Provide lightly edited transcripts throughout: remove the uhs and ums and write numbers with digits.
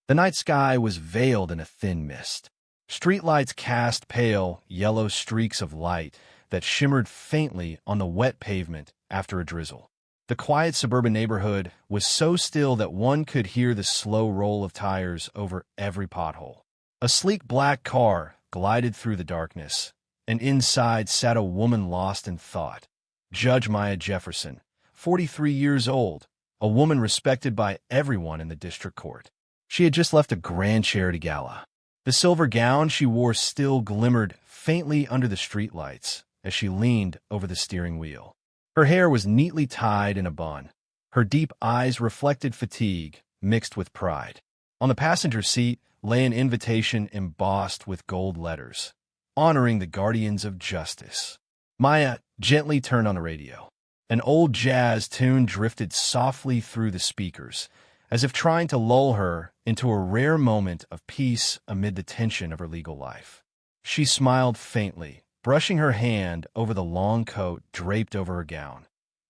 The night sky was veiled in a thin mist. Streetlights cast pale, yellow streaks of light that shimmered faintly on the wet pavement after a drizzle. The quiet suburban neighborhood was so still that one could hear the slow roll of tires over every pothole. A sleek black car glided through the darkness, and inside sat a woman lost in thought. Judge Maya Jefferson, 43 years old, a woman respected by everyone in the district court. She had just left a grand charity gala. The silver gown she wore still glimmered faintly under the streetlights as she leaned over the steering wheel. Her hair was neatly tied in a bun. Her deep eyes reflected fatigue mixed with pride. On the passenger seat lay an invitation embossed with gold letters, honoring the guardians of justice. Maya gently turned on the radio. An old jazz tune drifted softly through the speakers, as if trying to lull her into a rare moment of peace amid the tension of her legal life. She smiled faintly, brushing her hand over the long coat draped over her gown,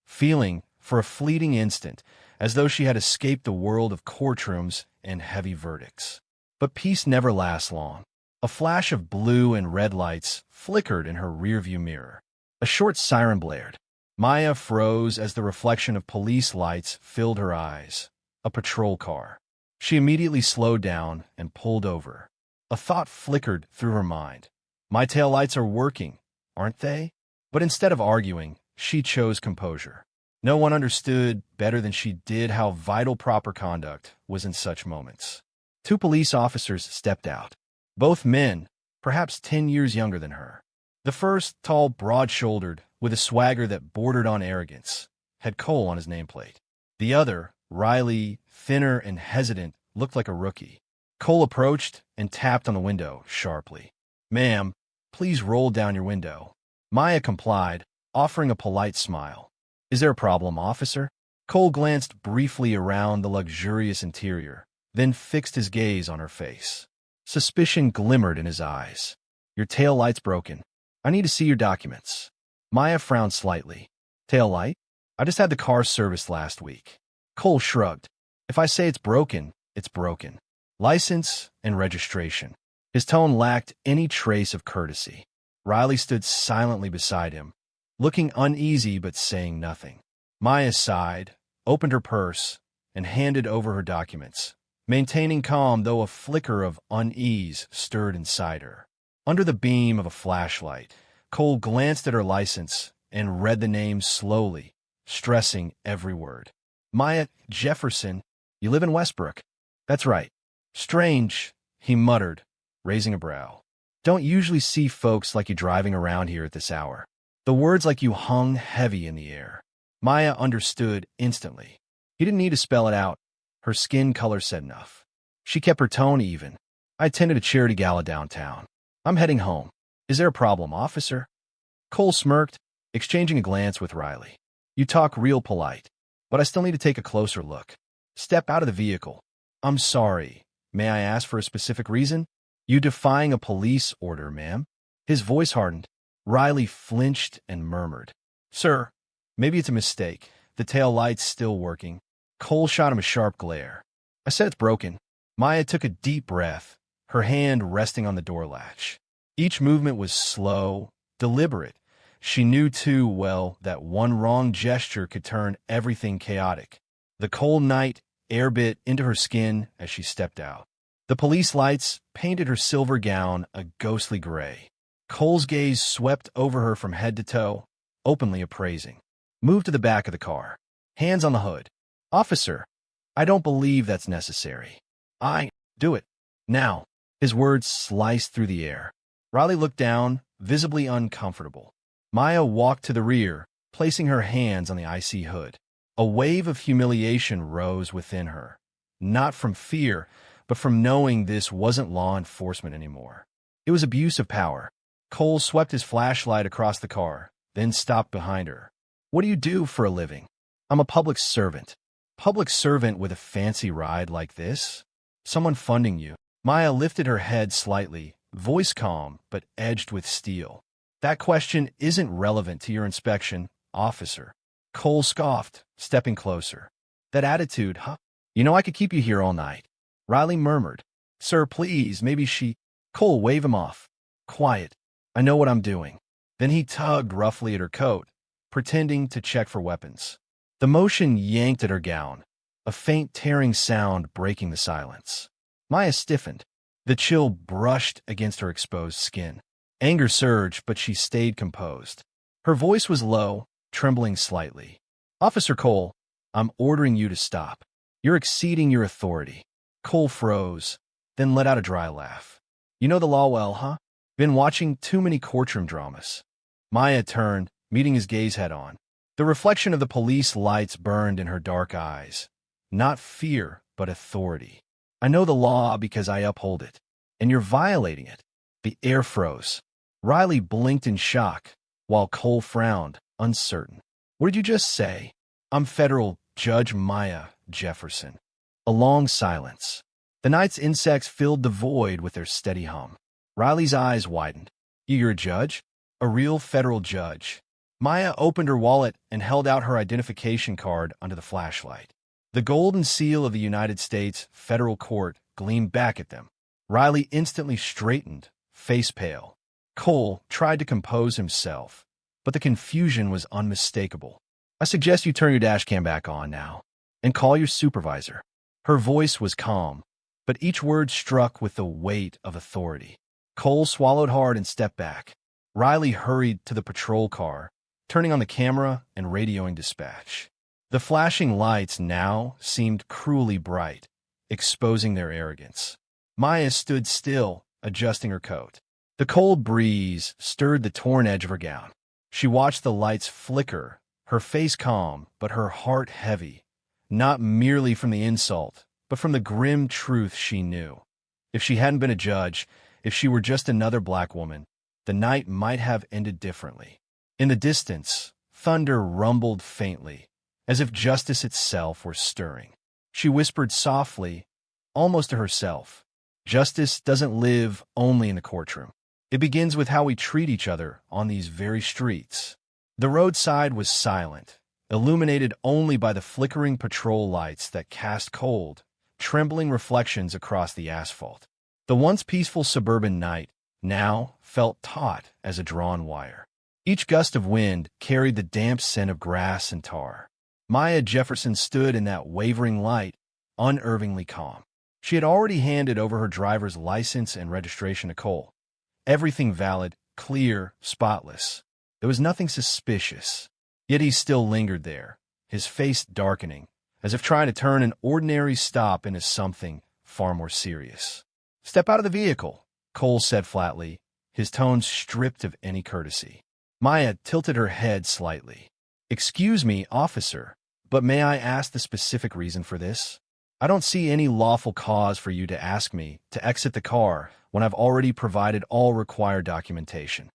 feeling, for a fleeting instant, as though she had escaped the world of courtrooms and heavy verdicts. But peace never lasts long. A flash of blue and red lights flickered in her rearview mirror. A short siren blared. Maya froze as the reflection of police lights filled her eyes. A patrol car. She immediately slowed down and pulled over. A thought flickered through her mind. My taillights are working, aren't they? But instead of arguing, she chose composure. No one understood better than she did how vital proper conduct was in such moments. Two police officers stepped out. Both men, perhaps 10 years younger than her. The first, tall, broad-shouldered, with a swagger that bordered on arrogance, had Cole on his nameplate. The other, Riley, thinner and hesitant, looked like a rookie. Cole approached and tapped on the window sharply. "Ma'am, please roll down your window." Maya complied, offering a polite smile. "Is there a problem, officer?" Cole glanced briefly around the luxurious interior, then fixed his gaze on her face. Suspicion glimmered in his eyes. "Your tail light's broken. I need to see your documents." Maya frowned slightly. "Tail light? I just had the car serviced last week." Cole shrugged. "If I say it's broken, it's broken. License and registration." His tone lacked any trace of courtesy. Riley stood silently beside him, looking uneasy but saying nothing. Maya sighed, opened her purse, and handed over her documents, maintaining calm though a flicker of unease stirred inside her. Under the beam of a flashlight, Cole glanced at her license and read the name slowly, stressing every word. "Maya Jefferson, you live in Westbrook." "That's right." "Strange," he muttered, raising a brow. "Don't usually see folks like you driving around here at this hour." The words like you hung heavy in the air. Maya understood instantly. He didn't need to spell it out. Her skin color said enough. She kept her tone even. "I attended a charity gala downtown. I'm heading home. Is there a problem, officer?" Cole smirked, exchanging a glance with Riley. "You talk real polite, but I still need to take a closer look." "Step out of the vehicle." "I'm sorry. May I ask for a specific reason?" "You defying a police order, ma'am." His voice hardened. Riley flinched and murmured, "Sir, maybe it's a mistake. The tail light's still working." Cole shot him a sharp glare. "I said it's broken." Maya took a deep breath, her hand resting on the door latch. Each movement was slow, deliberate. She knew too well that one wrong gesture could turn everything chaotic. The cold night air bit into her skin as she stepped out. The police lights painted her silver gown a ghostly gray. Cole's gaze swept over her from head to toe, openly appraising. "Move to the back of the car. Hands on the hood." "Officer, I don't believe that's necessary." Do it. Now." His words sliced through the air. Riley looked down, visibly uncomfortable. Maya walked to the rear, placing her hands on the icy hood. A wave of humiliation rose within her, not from fear, but from knowing this wasn't law enforcement anymore. It was abuse of power. Cole swept his flashlight across the car, then stopped behind her. "What do you do for a living?" "I'm a public servant." "Public servant with a fancy ride like this? Someone funding you?" Maya lifted her head slightly, voice calm but edged with steel. "That question isn't relevant to your inspection, officer." Cole scoffed, stepping closer. "That attitude, huh? You know I could keep you here all night." Riley murmured. Sir, please, maybe she... Cole, wave him off. Quiet. I know what I'm doing. Then he tugged roughly at her coat, pretending to check for weapons. The motion yanked at her gown, a faint tearing sound breaking the silence. Maya stiffened. The chill brushed against her exposed skin. Anger surged, but she stayed composed. Her voice was low, trembling slightly. Officer Cole, I'm ordering you to stop. You're exceeding your authority. Cole froze, then let out a dry laugh. You know the law well, huh? Been watching too many courtroom dramas. Maya turned, meeting his gaze head-on. The reflection of the police lights burned in her dark eyes. Not fear, but authority. I know the law because I uphold it, and you're violating it. The air froze. Riley blinked in shock, while Cole frowned, uncertain. What did you just say? I'm Federal Judge Maya Jefferson. A long silence. The night's insects filled the void with their steady hum. Riley's eyes widened. You're a judge? A real federal judge. Maya opened her wallet and held out her identification card under the flashlight. The golden seal of the United States Federal Court gleamed back at them. Riley instantly straightened, face pale. Cole tried to compose himself, but the confusion was unmistakable. I suggest you turn your dash cam back on now and call your supervisor. Her voice was calm, but each word struck with the weight of authority. Cole swallowed hard and stepped back. Riley hurried to the patrol car, turning on the camera and radioing dispatch. The flashing lights now seemed cruelly bright, exposing their arrogance. Maya stood still, adjusting her coat. The cold breeze stirred the torn edge of her gown. She watched the lights flicker, her face calm, but her heart heavy, not merely from the insult, but from the grim truth she knew. If she hadn't been a judge, if she were just another black woman, the night might have ended differently. In the distance, thunder rumbled faintly, as if justice itself were stirring. She whispered softly, almost to herself, justice doesn't live only in the courtroom. It begins with how we treat each other on these very streets. The roadside was silent, illuminated only by the flickering patrol lights that cast cold, trembling reflections across the asphalt. The once peaceful suburban night now felt taut as a drawn wire. Each gust of wind carried the damp scent of grass and tar. Maya Jefferson stood in that wavering light, unervingly calm. She had already handed over her driver's license and registration to Cole. Everything valid, clear, spotless. There was nothing suspicious. Yet he still lingered there, his face darkening, as if trying to turn an ordinary stop into something far more serious. Step out of the vehicle, Cole said flatly, his tone stripped of any courtesy. Maya tilted her head slightly. Excuse me, officer, but may I ask the specific reason for this? I don't see any lawful cause for you to ask me to exit the car when I've already provided all required documentation.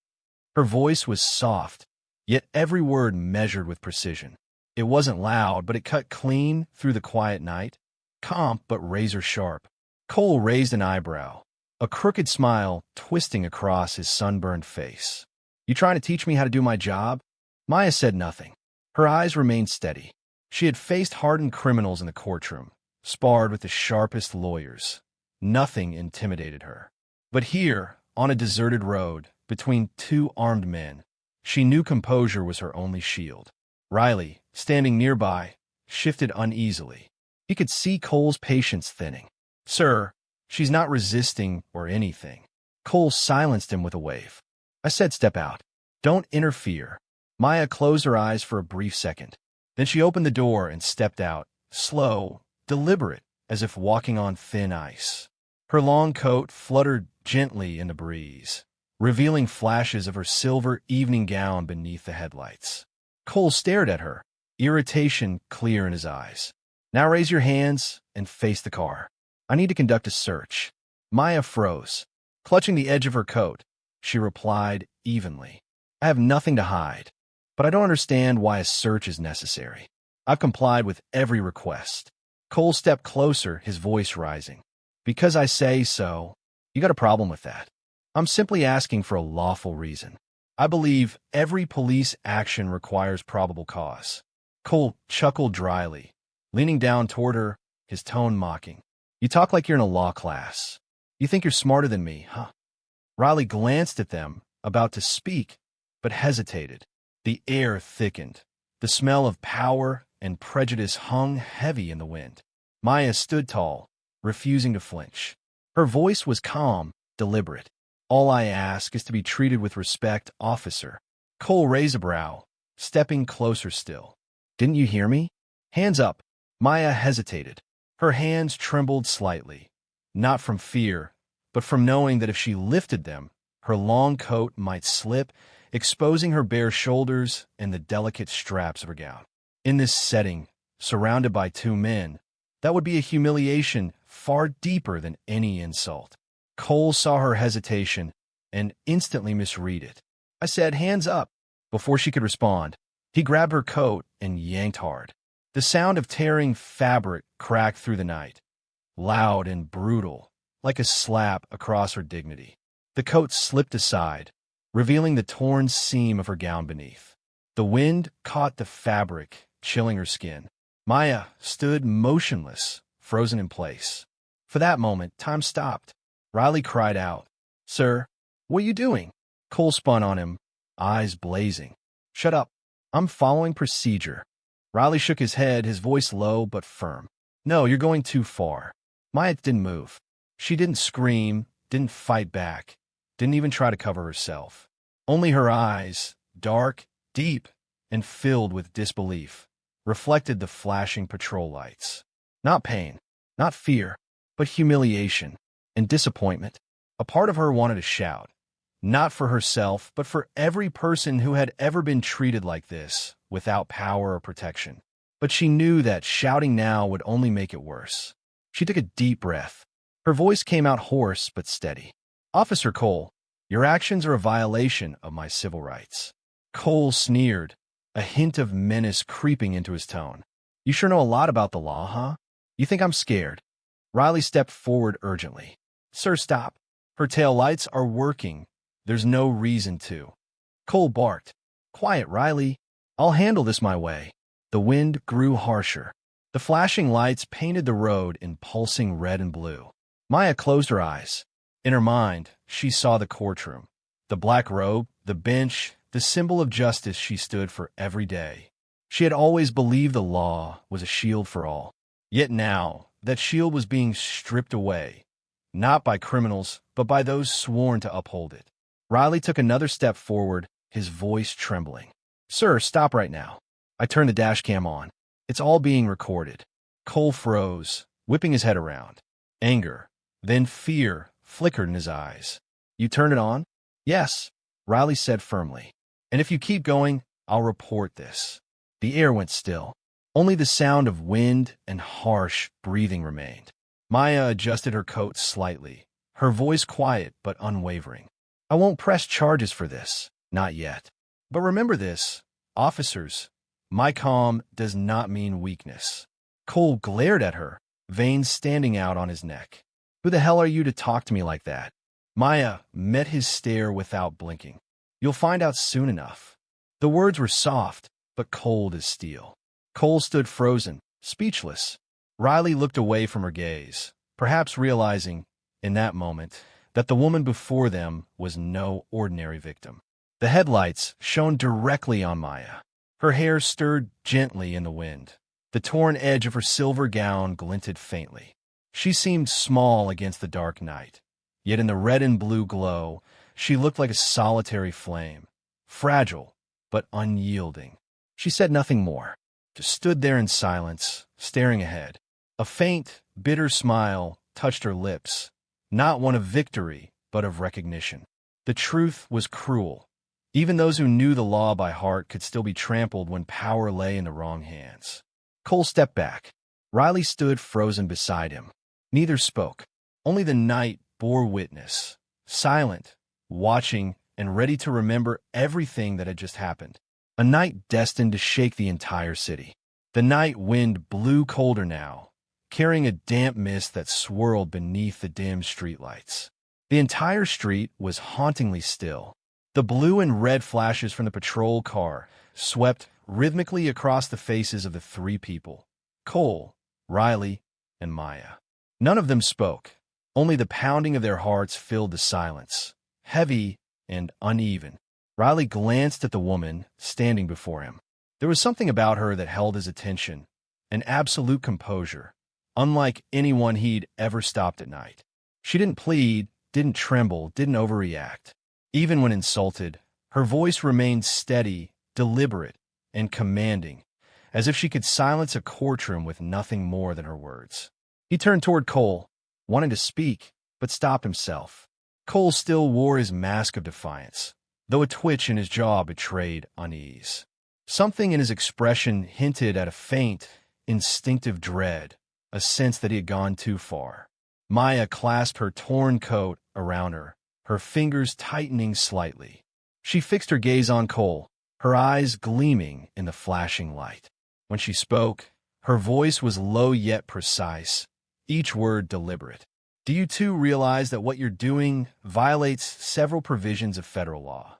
Her voice was soft, yet every word measured with precision. It wasn't loud, but it cut clean through the quiet night, calm but razor-sharp. Cole raised an eyebrow, a crooked smile twisting across his sunburned face. You trying to teach me how to do my job? Maya said nothing. Her eyes remained steady. She had faced hardened criminals in the courtroom, sparred with the sharpest lawyers. Nothing intimidated her. But here, on a deserted road, between two armed men, she knew composure was her only shield. Riley, standing nearby, shifted uneasily. He could see Cole's patience thinning. Sir, she's not resisting or anything. Cole silenced him with a wave. I said step out. Don't interfere. Maya closed her eyes for a brief second. Then she opened the door and stepped out, slow, deliberate, as if walking on thin ice. Her long coat fluttered gently in the breeze, revealing flashes of her silver evening gown beneath the headlights. Cole stared at her, irritation clear in his eyes. Now raise your hands and face the car. I need to conduct a search. Maya froze. Clutching the edge of her coat, she replied evenly. I have nothing to hide, but I don't understand why a search is necessary. I've complied with every request. Cole stepped closer, his voice rising. Because I say so, you got a problem with that. I'm simply asking for a lawful reason. I believe every police action requires probable cause. Cole chuckled dryly, leaning down toward her, his tone mocking. You talk like you're in a law class. You think you're smarter than me, huh? Riley glanced at them, about to speak, but hesitated. The air thickened. The smell of power and prejudice hung heavy in the wind. Maya stood tall, refusing to flinch. Her voice was calm, deliberate. All I ask is to be treated with respect, officer. Cole raised a brow, stepping closer still. Didn't you hear me? Hands up. Maya hesitated. Her hands trembled slightly, not from fear, but from knowing that if she lifted them, her long coat might slip, exposing her bare shoulders and the delicate straps of her gown. In this setting, surrounded by two men, that would be a humiliation far deeper than any insult. Cole saw her hesitation and instantly misread it. I said, hands up. Before she could respond, he grabbed her coat and yanked hard. The sound of tearing fabric cracked through the night, loud and brutal, like a slap across her dignity. The coat slipped aside, revealing the torn seam of her gown beneath. The wind caught the fabric, chilling her skin. Maya stood motionless, frozen in place. For that moment, time stopped. Riley cried out, "Sir, what are you doing?" Cole spun on him, eyes blazing. "Shut up. I'm following procedure." Riley shook his head, his voice low but firm. "No, you're going too far." Maya didn't move. She didn't scream, didn't fight back, didn't even try to cover herself. Only her eyes, dark, deep, and filled with disbelief, reflected the flashing patrol lights. Not pain, not fear, but humiliation and disappointment. A part of her wanted to shout, not for herself, but for every person who had ever been treated like this, without power or protection. But she knew that shouting now would only make it worse. She took a deep breath. Her voice came out hoarse but steady. "Officer Cole, your actions are a violation of my civil rights." Cole sneered, a hint of menace creeping into his tone. "You sure know a lot about the law, huh? You think I'm scared?" Riley stepped forward urgently. "Sir, stop. Her tail lights are working. There's no reason to." Cole barked. "Quiet, Riley. I'll handle this my way." The wind grew harsher. The flashing lights painted the road in pulsing red and blue. Maya closed her eyes. In her mind, she saw the courtroom. The black robe, the bench, the symbol of justice she stood for every day. She had always believed the law was a shield for all. Yet now, that shield was being stripped away, not by criminals, but by those sworn to uphold it. Riley took another step forward, his voice trembling. "Sir, stop right now." I turned the dash cam on. "It's all being recorded." Cole froze, whipping his head around. Anger, then fear, flickered in his eyes. "You turned it on?" "Yes," Riley said firmly. "And if you keep going, I'll report this." The air went still. Only the sound of wind and harsh breathing remained. Maya adjusted her coat slightly, her voice quiet but unwavering. "I won't press charges for this, not yet. But remember this, officers, my calm does not mean weakness." Cole glared at her, veins standing out on his neck. "Who the hell are you to talk to me like that?" Maya met his stare without blinking. "You'll find out soon enough." The words were soft, but cold as steel. Cole stood frozen, speechless. Riley looked away from her gaze, perhaps realizing, in that moment, that the woman before them was no ordinary victim. The headlights shone directly on Maya. Her hair stirred gently in the wind. The torn edge of her silver gown glinted faintly. She seemed small against the dark night, yet in the red and blue glow, she looked like a solitary flame, fragile but unyielding. She said nothing more, just stood there in silence, staring ahead. A faint, bitter smile touched her lips, not one of victory, but of recognition. The truth was cruel. Even those who knew the law by heart could still be trampled when power lay in the wrong hands. Cole stepped back. Riley stood frozen beside him. Neither spoke. Only the night bore witness, silent, watching, and ready to remember everything that had just happened. A night destined to shake the entire city. The night wind blew colder now, carrying a damp mist that swirled beneath the dim streetlights. The entire street was hauntingly still. The blue and red flashes from the patrol car swept rhythmically across the faces of the three people, Cole, Riley, and Maya. None of them spoke. Only the pounding of their hearts filled the silence, heavy and uneven. Riley glanced at the woman standing before him. There was something about her that held his attention, an absolute composure, unlike anyone he'd ever stopped at night. She didn't plead, didn't tremble, didn't overreact. Even when insulted, her voice remained steady, deliberate, and commanding, as if she could silence a courtroom with nothing more than her words. He turned toward Cole, wanting to speak, but stopped himself. Cole still wore his mask of defiance, though a twitch in his jaw betrayed unease. Something in his expression hinted at a faint, instinctive dread, a sense that he had gone too far. Maya clasped her torn coat around her, her fingers tightening slightly. She fixed her gaze on Cole, her eyes gleaming in the flashing light. When she spoke, her voice was low yet precise, each word deliberate. Do you two realize that what you're doing violates several provisions of federal law?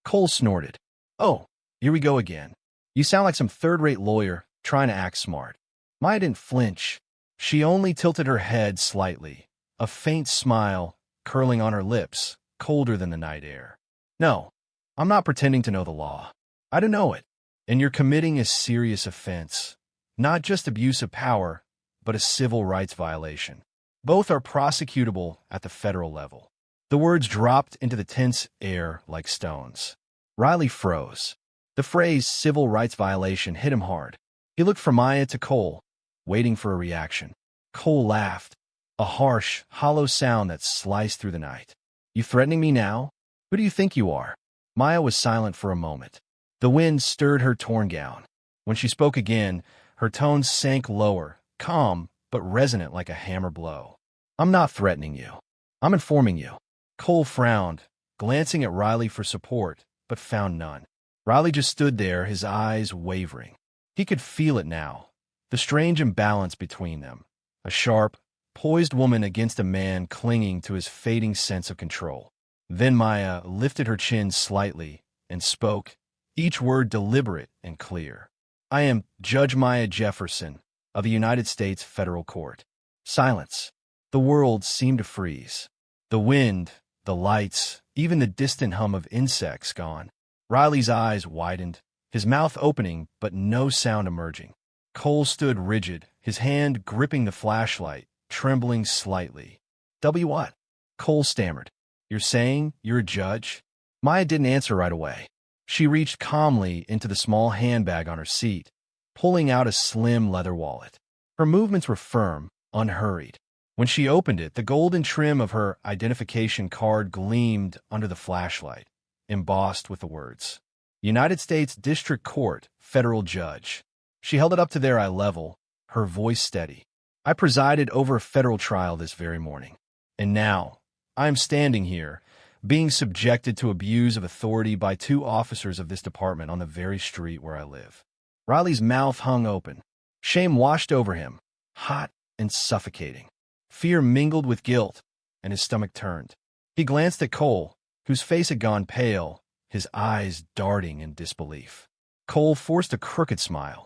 Cole snorted. Oh, here we go again. You sound like some third-rate lawyer trying to act smart. Maya didn't flinch. She only tilted her head slightly, a faint smile curling on her lips, colder than the night air. No, I'm not pretending to know the law. I don't know it. And you're committing a serious offense. Not just abuse of power, but a civil rights violation. Both are prosecutable at the federal level. The words dropped into the tense air like stones. Riley froze. The phrase civil rights violation hit him hard. He looked from Maya to Cole, waiting for a reaction. Cole laughed, a harsh, hollow sound that sliced through the night. You threatening me now? Who do you think you are? Maya was silent for a moment. The wind stirred her torn gown. When she spoke again, her tone sank lower, calm, but resonant like a hammer blow. I'm not threatening you. I'm informing you. Cole frowned, glancing at Riley for support, but found none. Riley just stood there, his eyes wavering. He could feel it now, the strange imbalance between them. A sharp, poised woman against a man clinging to his fading sense of control. Then Maya lifted her chin slightly and spoke, each word deliberate and clear. I am Judge Maya Jefferson of the United States Federal Court. Silence. The world seemed to freeze. The wind, the lights, even the distant hum of insects gone. Riley's eyes widened, his mouth opening but no sound emerging. Cole stood rigid, his hand gripping the flashlight, trembling slightly. What? Cole stammered. You're saying you're a judge? Maya didn't answer right away. She reached calmly into the small handbag on her seat, pulling out a slim leather wallet. Her movements were firm, unhurried. When she opened it, the golden trim of her identification card gleamed under the flashlight, embossed with the words, United States District Court, Federal Judge. She held it up to their eye level, her voice steady. I presided over a federal trial this very morning. And now, I am standing here, being subjected to abuse of authority by two officers of this department on the very street where I live. Riley's mouth hung open. Shame washed over him, hot and suffocating. Fear mingled with guilt, and his stomach turned. He glanced at Cole, whose face had gone pale, his eyes darting in disbelief. Cole forced a crooked smile.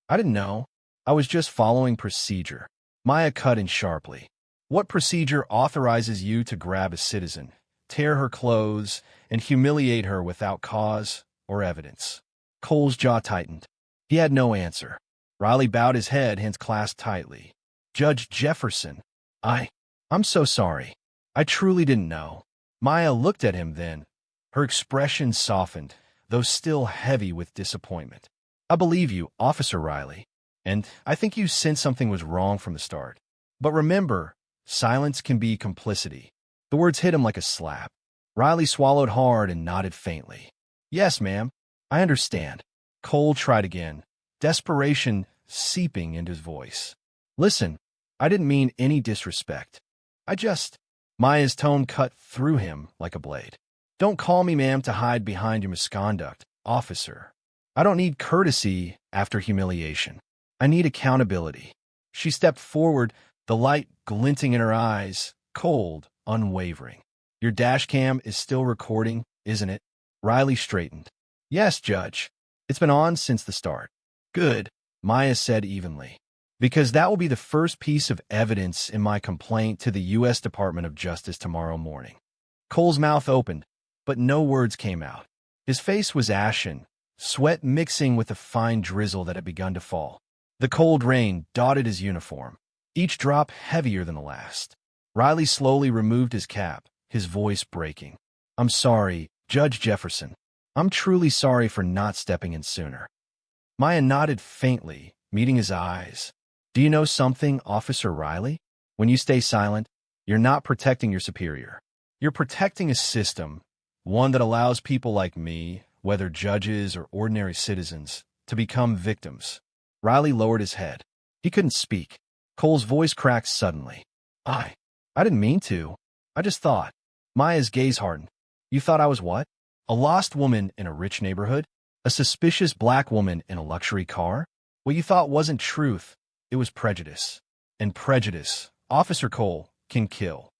I didn't know. I was just following procedure. Maya cut in sharply. What procedure authorizes you to grab a citizen, tear her clothes, and humiliate her without cause or evidence? Cole's jaw tightened. He had no answer. Riley bowed his head, hands clasped tightly. Judge Jefferson, I'm so sorry. I truly didn't know. Maya looked at him then. Her expression softened, though still heavy with disappointment. I believe you, Officer Riley, and I think you sensed something was wrong from the start. But remember, silence can be complicity. The words hit him like a slap. Riley swallowed hard and nodded faintly. Yes, ma'am, I understand. Cole tried again, desperation seeping into his voice. Listen, I didn't mean any disrespect. Maya's tone cut through him like a blade. Don't call me ma'am to hide behind your misconduct, officer. I don't need courtesy after humiliation. I need accountability. She stepped forward, the light glinting in her eyes, cold, unwavering. Your dash cam is still recording, isn't it? Riley straightened. Yes, Judge. It's been on since the start. Good, Maya said evenly. Because that will be the first piece of evidence in my complaint to the U.S. Department of Justice tomorrow morning. Cole's mouth opened, but no words came out. His face was ashen, sweat mixing with the fine drizzle that had begun to fall. The cold rain dotted his uniform, each drop heavier than the last. Riley slowly removed his cap, his voice breaking. "I'm sorry, Judge Jefferson. I'm truly sorry for not stepping in sooner." Maya nodded faintly, meeting his eyes. "Do you know something, Officer Riley? When you stay silent, you're not protecting your superior. You're protecting a system, one that allows people like me, whether judges or ordinary citizens, to become victims." Riley lowered his head. He couldn't speak. Cole's voice cracked suddenly. I didn't mean to. I just thought." Maya's gaze hardened. "You thought I was what? A lost woman in a rich neighborhood? A suspicious black woman in a luxury car? What you thought wasn't truth. It was prejudice. And prejudice, Officer Cole, can kill."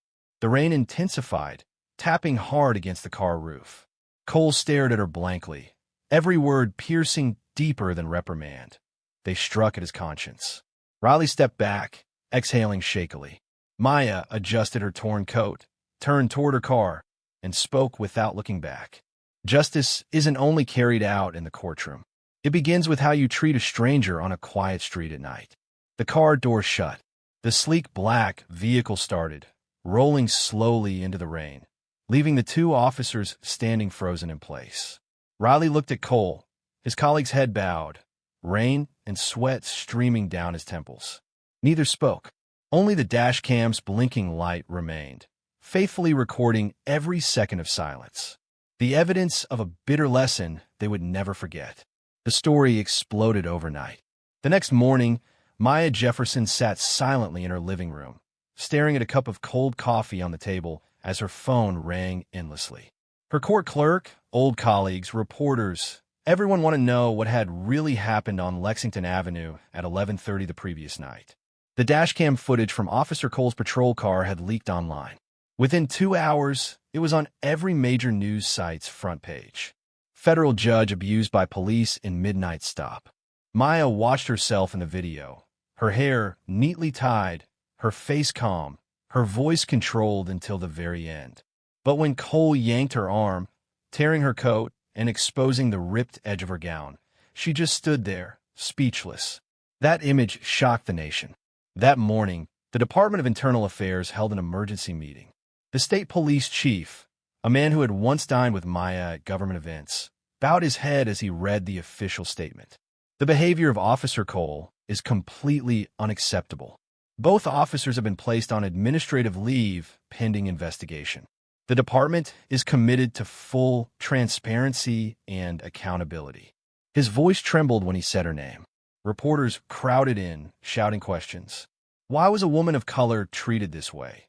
The rain intensified, tapping hard against the car roof. Cole stared at her blankly, every word piercing deeper than reprimand. They struck at his conscience. Riley stepped back, exhaling shakily. Maya adjusted her torn coat, turned toward her car, and spoke without looking back. "Justice isn't only carried out in the courtroom. It begins with how you treat a stranger on a quiet street at night." The car door shut. The sleek black vehicle started, rolling slowly into the rain, leaving the two officers standing frozen in place. Riley looked at Cole, his colleague's head bowed, rain and sweat streaming down his temples. Neither spoke. Only the dash cam's blinking light remained, faithfully recording every second of silence. The evidence of a bitter lesson they would never forget. The story exploded overnight. The next morning, Maya Jefferson sat silently in her living room, staring at a cup of cold coffee on the table as her phone rang endlessly. Her court clerk, old colleagues, reporters, everyone wanted to know what had really happened on Lexington Avenue at 11:30 the previous night. The dashcam footage from Officer Cole's patrol car had leaked online. Within 2 hours, it was on every major news site's front page. Federal judge abused by police in midnight stop. Maya watched herself in the video, her hair neatly tied, her face calm, her voice controlled until the very end. But when Cole yanked her arm, tearing her coat and exposing the ripped edge of her gown, she just stood there, speechless. That image shocked the nation. That morning, the Department of Internal Affairs held an emergency meeting. The state police chief, a man who had once dined with Maya at government events, bowed his head as he read the official statement. "The behavior of Officer Cole is completely unacceptable. Both officers have been placed on administrative leave pending investigation. The department is committed to full transparency and accountability." His voice trembled when he said her name. Reporters crowded in, shouting questions. Why was a woman of color treated this way,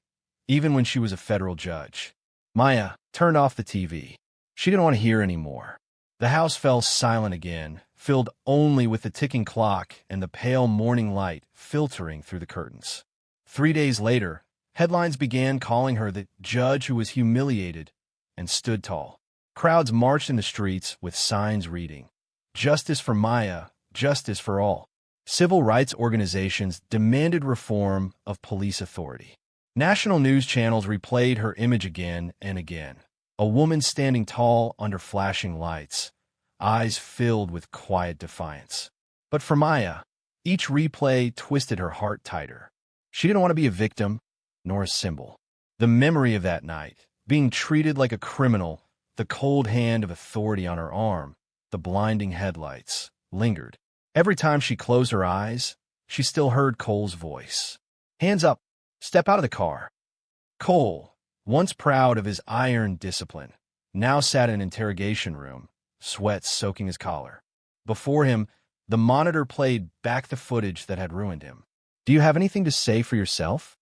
even when she was a federal judge? Maya turned off the TV. She didn't want to hear anymore. The house fell silent again, filled only with the ticking clock and the pale morning light filtering through the curtains. 3 days later, headlines began calling her the judge who was humiliated and stood tall. Crowds marched in the streets with signs reading, "Justice for Maya, justice for all." Civil rights organizations demanded reform of police authority. National news channels replayed her image again and again. A woman standing tall under flashing lights, eyes filled with quiet defiance. But for Maya, each replay twisted her heart tighter. She didn't want to be a victim, nor a symbol. The memory of that night, being treated like a criminal, the cold hand of authority on her arm, the blinding headlights, lingered. Every time she closed her eyes, she still heard Cole's voice. "Hands up! Step out of the car!" Cole, once proud of his iron discipline, now sat in an interrogation room, sweat soaking his collar. Before him, the monitor played back the footage that had ruined him. "Do you have anything to say for yourself?"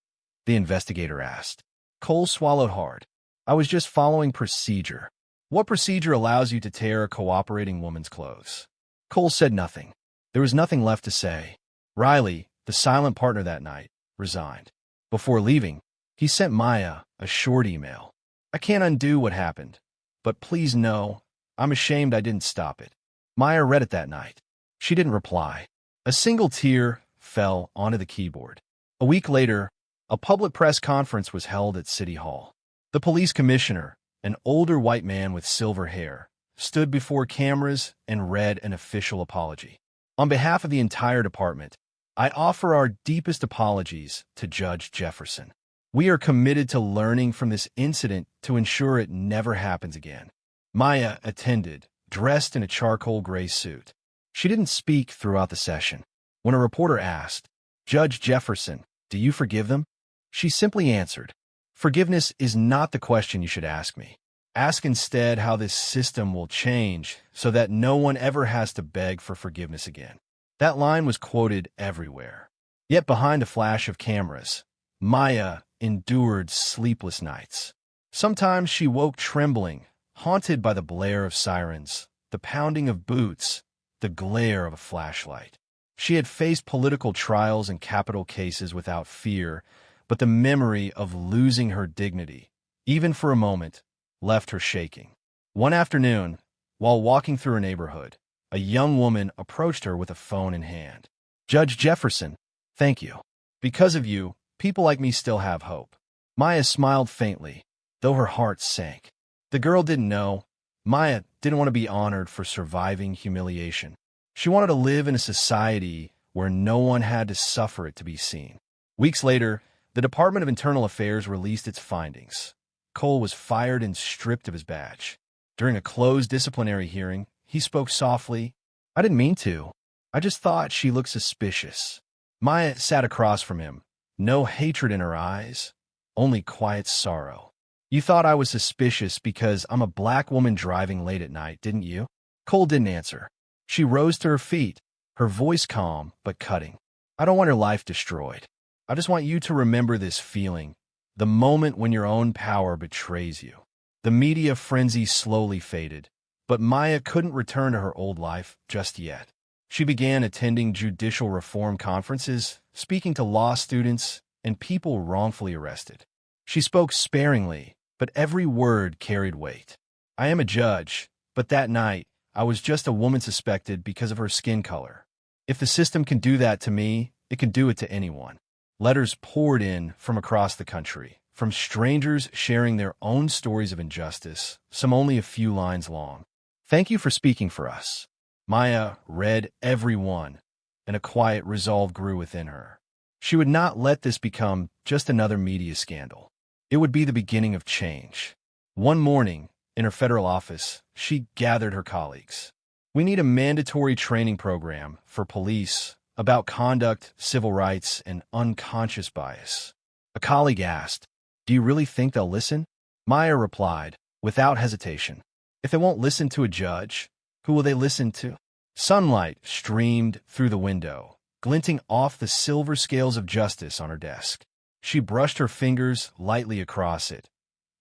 the investigator asked. Cole swallowed hard. "I was just following procedure." "What procedure allows you to tear a cooperating woman's clothes?" Cole said nothing. There was nothing left to say. Riley, the silent partner that night, resigned. Before leaving, he sent Maya a short email. "I can't undo what happened, but please know, I'm ashamed I didn't stop it." Maya read it that night. She didn't reply. A single tear fell onto the keyboard. A week later, a public press conference was held at City Hall. The police commissioner, an older white man with silver hair, stood before cameras and read an official apology. On behalf of the entire department, I offer our deepest apologies to Judge Jefferson. We are committed to learning from this incident to ensure it never happens again. Maya attended, dressed in a charcoal gray suit. She didn't speak throughout the session. When a reporter asked, "Judge Jefferson, do you forgive them?" she simply answered, "Forgiveness is not the question you should ask me. Ask instead how this system will change so that no one ever has to beg for forgiveness again." That line was quoted everywhere. Yet behind a flash of cameras, Maya endured sleepless nights. Sometimes she woke trembling, haunted by the blare of sirens, the pounding of boots, the glare of a flashlight. She had faced political trials and capital cases without fear, but the memory of losing her dignity, even for a moment, left her shaking. One afternoon, while walking through her neighborhood, a young woman approached her with a phone in hand. "Judge Jefferson, thank you. Because of you, people like me still have hope." Maya smiled faintly, though her heart sank. The girl didn't know. Maya didn't want to be honored for surviving humiliation. She wanted to live in a society where no one had to suffer it to be seen. Weeks later, the Department of Internal Affairs released its findings. Cole was fired and stripped of his badge. During a closed disciplinary hearing, he spoke softly. "I didn't mean to. I just thought she looked suspicious." Maya sat across from him, no hatred in her eyes, only quiet sorrow. "You thought I was suspicious because I'm a black woman driving late at night, didn't you?" Cole didn't answer. She rose to her feet, her voice calm but cutting. "I don't want your life destroyed. I just want you to remember this feeling, the moment when your own power betrays you." The media frenzy slowly faded, but Maya couldn't return to her old life just yet. She began attending judicial reform conferences, speaking to law students and people wrongfully arrested. She spoke sparingly, but every word carried weight. "I am a judge, but that night, I was just a woman suspected because of her skin color. If the system can do that to me, it can do it to anyone." Letters poured in from across the country, from strangers sharing their own stories of injustice, some only a few lines long. "Thank you for speaking for us." Maya read every one, and a quiet resolve grew within her. She would not let this become just another media scandal. It would be the beginning of change. One morning, in her federal office, she gathered her colleagues. "We need a mandatory training program for police about conduct, civil rights, and unconscious bias." A colleague asked, "Do you really think they'll listen?" Maya replied, without hesitation, "If they won't listen to a judge, who will they listen to?" Sunlight streamed through the window, glinting off the silver scales of justice on her desk. She brushed her fingers lightly across it.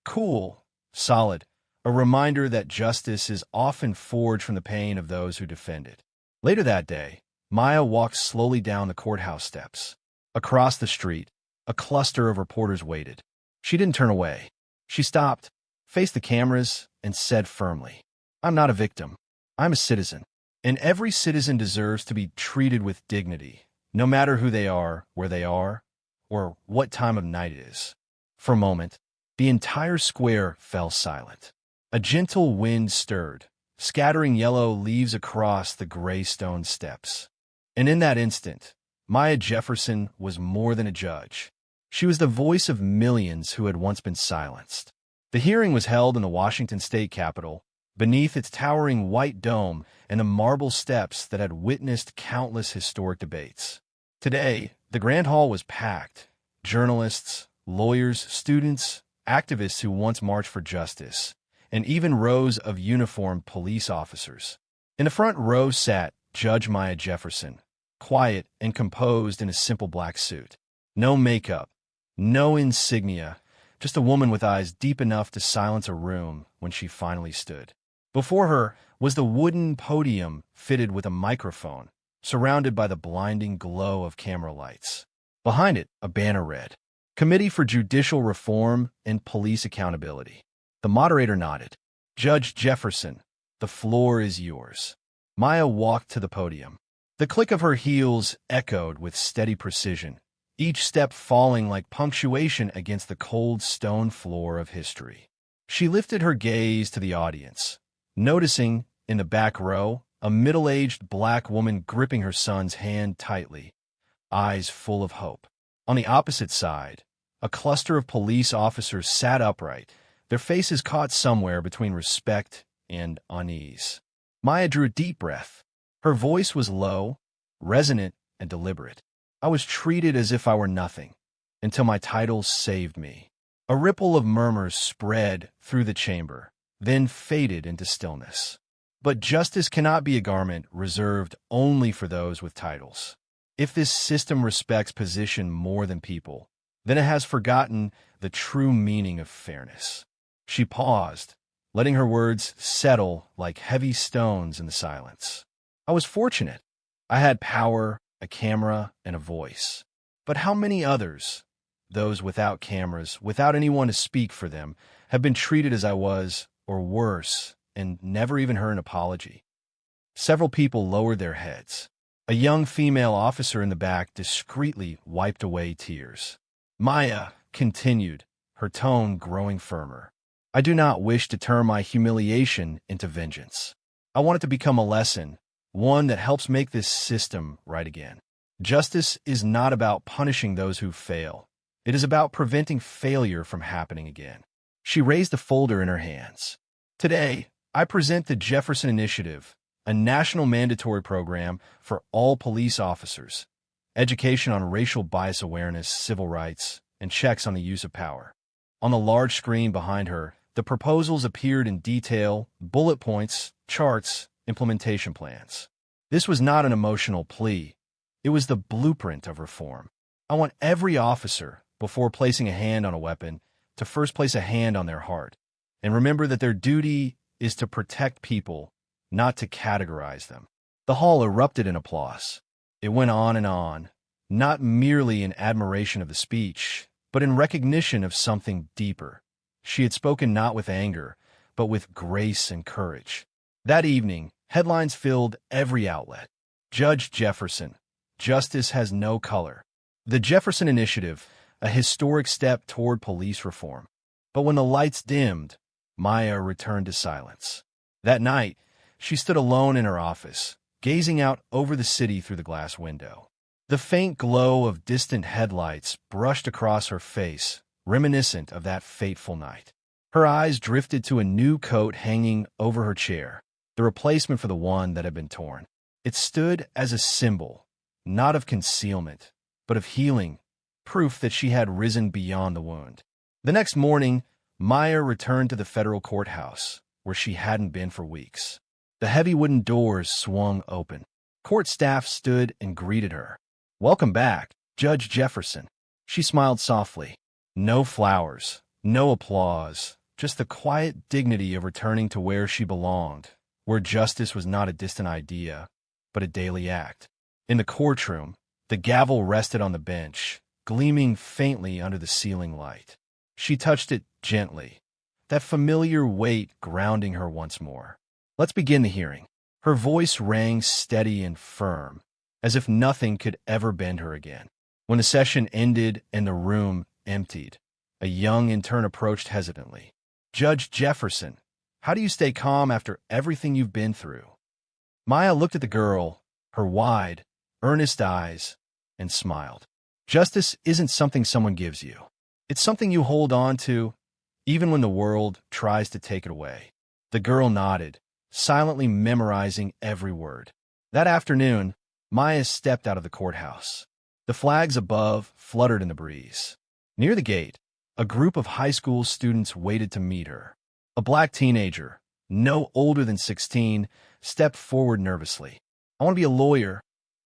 Cool, solid, a reminder that justice is often forged from the pain of those who defend it. Later that day, Maya walked slowly down the courthouse steps. Across the street, a cluster of reporters waited. She didn't turn away. She stopped, faced the cameras, and said firmly, "I'm not a victim. I'm a citizen. And every citizen deserves to be treated with dignity, no matter who they are, where they are, or what time of night it is." For a moment, the entire square fell silent. A gentle wind stirred, scattering yellow leaves across the gray stone steps. And in that instant, Maya Jefferson was more than a judge. She was the voice of millions who had once been silenced. The hearing was held in the Washington state capitol, beneath its towering white dome and the marble steps that had witnessed countless historic debates. Today, the Grand Hall was packed. Journalists, lawyers, students, activists who once marched for justice, and even rows of uniformed police officers. In the front row sat Judge Maya Jefferson, quiet and composed in a simple black suit. No makeup, no insignia, just a woman with eyes deep enough to silence a room when she finally stood. Before her was the wooden podium fitted with a microphone, surrounded by the blinding glow of camera lights. Behind it, a banner read, "Committee for Judicial Reform and Police Accountability." The moderator nodded. "Judge Jefferson, the floor is yours." Maya walked to the podium. The click of her heels echoed with steady precision, each step falling like punctuation against the cold stone floor of history. She lifted her gaze to the audience, noticing, in the back row, a middle-aged black woman gripping her son's hand tightly, eyes full of hope. On the opposite side, a cluster of police officers sat upright, their faces caught somewhere between respect and unease. Maya drew a deep breath. Her voice was low, resonant, and deliberate. I was treated as if I were nothing, until my titles saved me. A ripple of murmurs spread through the chamber, then faded into stillness. But justice cannot be a garment reserved only for those with titles. If this system respects position more than people, then it has forgotten the true meaning of fairness. She paused, letting her words settle like heavy stones in the silence. I was fortunate. I had power, a camera, and a voice. But how many others, those without cameras, without anyone to speak for them, have been treated as I was, or worse, and never even heard an apology? Several people lowered their heads. A young female officer in the back discreetly wiped away tears. Maya continued, her tone growing firmer. I do not wish to turn my humiliation into vengeance. I want it to become a lesson, one that helps make this system right again. Justice is not about punishing those who fail. It is about preventing failure from happening again. She raised a folder in her hands. Today, I present the Jefferson Initiative, a national mandatory program for all police officers, education on racial bias awareness, civil rights, and checks on the use of power. On the large screen behind her, the proposals appeared in detail, bullet points, charts, implementation plans. This was not an emotional plea. It was the blueprint of reform. I want every officer, before placing a hand on a weapon, to first place a hand on their heart, and remember that their duty is to protect people, not to categorize them. The hall erupted in applause. It went on, not merely in admiration of the speech, but in recognition of something deeper. She had spoken not with anger, but with grace and courage. That evening, headlines filled every outlet. Judge Jefferson. Justice has no color. The Jefferson Initiative, a historic step toward police reform. But when the lights dimmed, Maya returned to silence. That night, she stood alone in her office, gazing out over the city through the glass window. The faint glow of distant headlights brushed across her face, reminiscent of that fateful night. Her eyes drifted to a new coat hanging over her chair, the replacement for the one that had been torn. It stood as a symbol, not of concealment, but of healing, proof that she had risen beyond the wound. The next morning, Maya returned to the federal courthouse, where she hadn't been for weeks. The heavy wooden doors swung open. Court staff stood and greeted her. "Welcome back, Judge Jefferson." She smiled softly. No flowers, no applause, just the quiet dignity of returning to where she belonged, where justice was not a distant idea, but a daily act. In the courtroom, the gavel rested on the bench, gleaming faintly under the ceiling light. She touched it gently, that familiar weight grounding her once more. "Let's begin the hearing." Her voice rang steady and firm, as if nothing could ever bend her again. When the session ended and the room emptied, a young intern approached hesitantly. "Judge Jefferson, how do you stay calm after everything you've been through?" Maya looked at the girl, her wide, earnest eyes, and smiled. "Justice isn't something someone gives you. It's something you hold on to, even when the world tries to take it away." The girl nodded, silently memorizing every word. That afternoon, Maya stepped out of the courthouse. The flags above fluttered in the breeze. Near the gate, a group of high school students waited to meet her. A black teenager, no older than 16, stepped forward nervously. "I want to be a lawyer,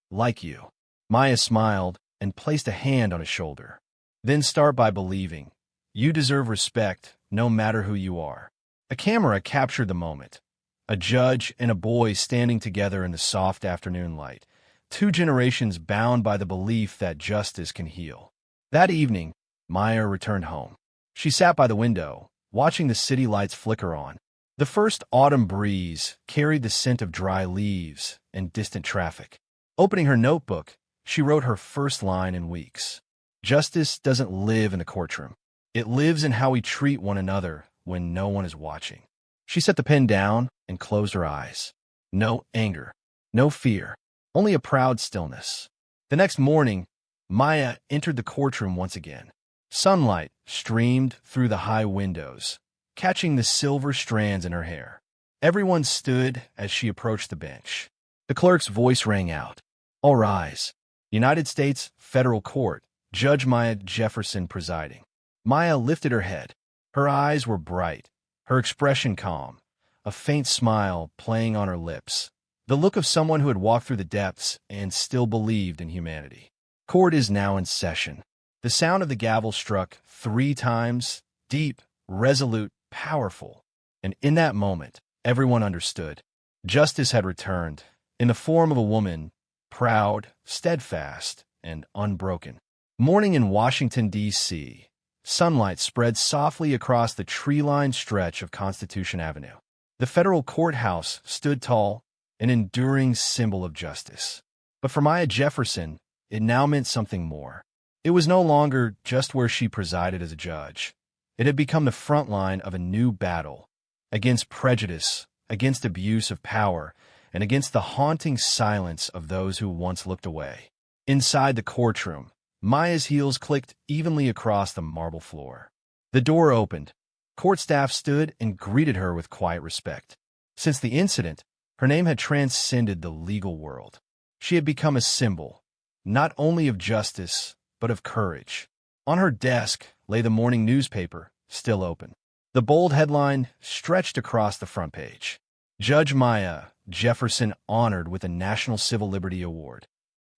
like you." Maya smiled and placed a hand on his shoulder. "Then start by believing. You deserve respect, no matter who you are." A camera captured the moment. A judge and a boy standing together in the soft afternoon light. Two generations bound by the belief that justice can heal. That evening, Maya returned home. She sat by the window, watching the city lights flicker on. The first autumn breeze carried the scent of dry leaves and distant traffic. Opening her notebook, she wrote her first line in weeks. Justice doesn't live in the courtroom. It lives in how we treat one another when no one is watching. She set the pen down and closed her eyes. No anger, no fear, only a proud stillness. The next morning, Maya entered the courtroom once again. Sunlight streamed through the high windows, catching the silver strands in her hair. Everyone stood as she approached the bench. The clerk's voice rang out. All rise. United States Federal Court, Judge Maya Jefferson presiding. Maya lifted her head. Her eyes were bright, her expression calm, a faint smile playing on her lips, the look of someone who had walked through the depths and still believed in humanity. Court is now in session. The sound of the gavel struck 3 times, deep, resolute, powerful. And in that moment, everyone understood. Justice had returned, in the form of a woman, proud, steadfast, and unbroken. Morning in Washington, D.C. Sunlight spread softly across the tree-lined stretch of Constitution Avenue. The federal courthouse stood tall, an enduring symbol of justice. But for Maya Jefferson, it now meant something more. It was no longer just where she presided as a judge. It had become the front line of a new battle, against prejudice, against abuse of power, and against the haunting silence of those who once looked away. Inside the courtroom, Maya's heels clicked evenly across the marble floor. The door opened. Court staff stood and greeted her with quiet respect. Since the incident, her name had transcended the legal world. She had become a symbol, not only of justice, but of courage. On her desk lay the morning newspaper, still open. The bold headline stretched across the front page. Judge Maya Jefferson honored with a National Civil Liberty Award.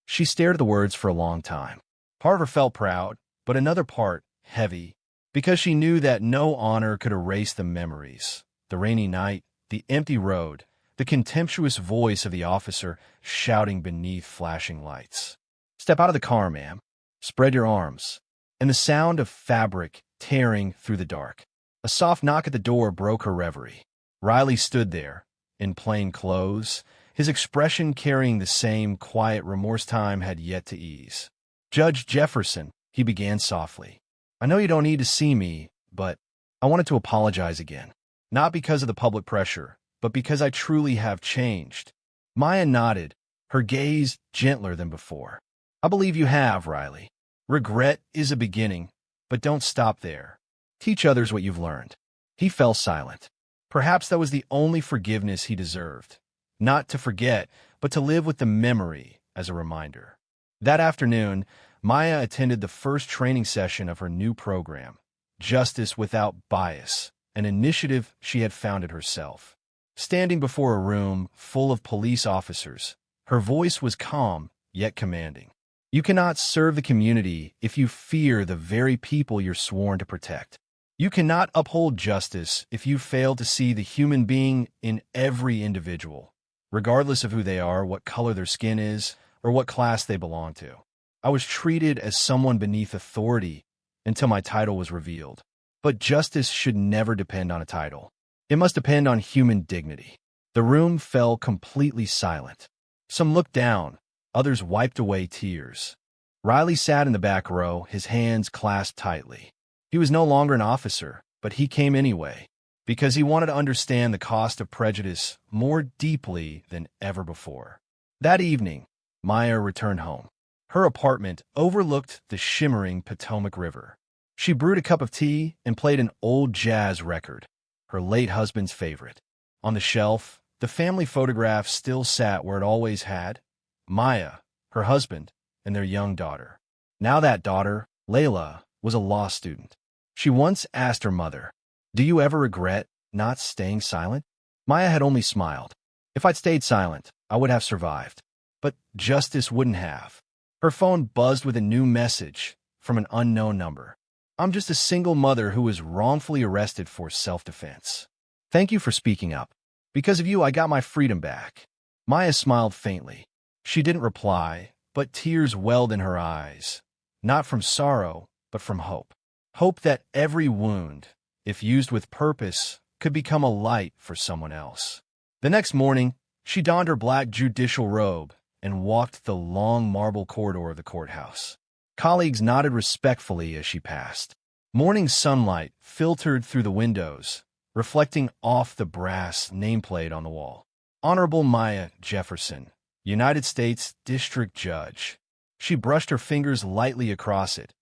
She stared at the words for a long time. Part of her felt proud, but another part heavy, because she knew that no honor could erase the memories. The rainy night, the empty road, the contemptuous voice of the officer shouting beneath flashing lights. Step out of the car, ma'am. Spread your arms. And the sound of fabric tearing through the dark. A soft knock at the door broke her reverie. Riley stood there, in plain clothes, his expression carrying the same quiet remorse time had yet to ease. Judge Jefferson, he began softly. I know you don't need to see me, but I wanted to apologize again. Not because of the public pressure, but because I truly have changed. Maya nodded, her gaze gentler than before. I believe you have, Riley. Regret is a beginning, but don't stop there. Teach others what you've learned. He fell silent. Perhaps that was the only forgiveness he deserved. Not to forget, but to live with the memory as a reminder. That afternoon, Maya attended the first training session of her new program, Justice Without Bias, an initiative she had founded herself. Standing before a room full of police officers, her voice was calm yet commanding. You cannot serve the community if you fear the very people you're sworn to protect. You cannot uphold justice if you fail to see the human being in every individual, regardless of who they are, what color their skin is, or what class they belong to. I was treated as someone beneath authority until my title was revealed. But justice should never depend on a title. It must depend on human dignity. The room fell completely silent. Some looked down, others wiped away tears. Riley sat in the back row, his hands clasped tightly. He was no longer an officer, but he came anyway, because he wanted to understand the cost of prejudice more deeply than ever before. That evening, Maya returned home. Her apartment overlooked the shimmering Potomac River. She brewed a cup of tea and played an old jazz record, her late husband's favorite. On the shelf, the family photograph still sat where it always had: Maya, her husband, and their young daughter. Now that daughter, Layla, was a law student. She once asked her mother, "Do you ever regret not staying silent?" Maya had only smiled. If I'd stayed silent, I would have survived. But justice wouldn't have. Her phone buzzed with a new message from an unknown number. I'm just a single mother who was wrongfully arrested for self-defense. Thank you for speaking up. Because of you, I got my freedom back. Maya smiled faintly. She didn't reply, but tears welled in her eyes. Not from sorrow, but from hope. Hope that every wound, if used with purpose, could become a light for someone else. The next morning, she donned her black judicial robe, and walked the long marble corridor of the courthouse. Colleagues nodded respectfully as she passed. Morning sunlight filtered through the windows, reflecting off the brass nameplate on the wall. Honorable Maya Jefferson, United States District Judge. She brushed her fingers lightly across it,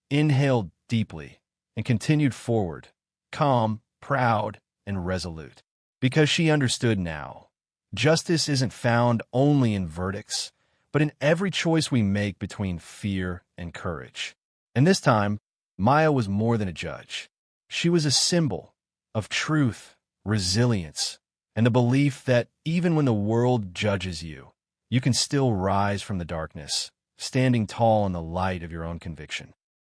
inhaled deeply, and continued forward, calm, proud, and resolute. Because she understood now, justice isn't found only in verdicts, but in every choice we make between fear and courage. And this time, Maya was more than a judge. She was a symbol of truth, resilience, and the belief that even when the world judges you, you can still rise from the darkness, standing tall in the light of your own conviction.